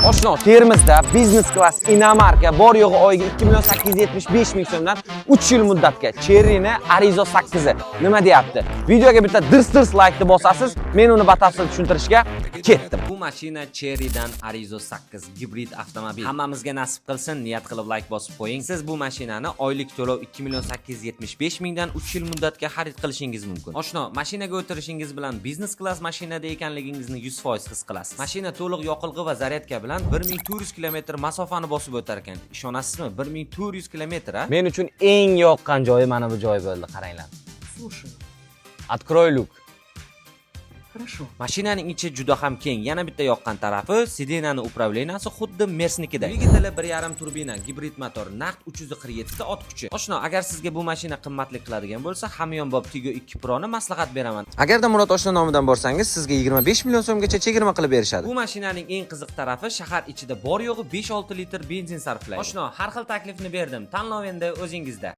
Oshno, Termizda biznes klass inomarka bor yo'g'i oyiga 2.875 ming so'mdan 3 yil muddatga Cherry'ni Arizo 8i nima deyapti? Videoga bitta dirs like ni bosasiz, men uni batafsil tushuntirishga ketdim. Bu mashina Cherry'dan Arizo 8 gibrid avtomobil. Hammamizga nasib qilsin, niyat qilib like bosib qo'ying. Siz bu mashinani oylik to'lov 2.875 mingdan 3 yil muddatga xarid qilishingiz mumkin. Oshno, mashinaga o'tirishingiz bilan biznes klass mashinada ekanligingizni 100% his qilasiz. Mashina to'liq yoqilg'i va zaryadka bilan 1400 km masofani bosib o'tar ekan. Ishonasizmi? 1400 km a? Men uchun eng yoqqan joyi mana bu joy bo'ldi, qaranglar. Слушай, Открой люк. хорошо. Mashinaning ichi juda ham keng. Yana bitta yoqqan tarafi sidenani upravleniyasi xuddi Mersnikidek. Dvigatel'i 1.5 turbina, gibrid motor, naqd 347 ta ot kuchi. Oshno, agar sizga bu mashina qimmatli qiladigan bo'lsa, hamyonbop Tiggo 2 Pro ni maslahat beraman. Agarda Murod Oshno nomidan borsangiz, sizga 25 million so'mgacha chegirma qilib berishadi. Bu mashinaning eng qiziq tarafi shahar ichida bor yo'g'i 5-6 litr benzin sarflaydi. Oshno, har xil taklifni berdim. Tanlov endi o'zingizda.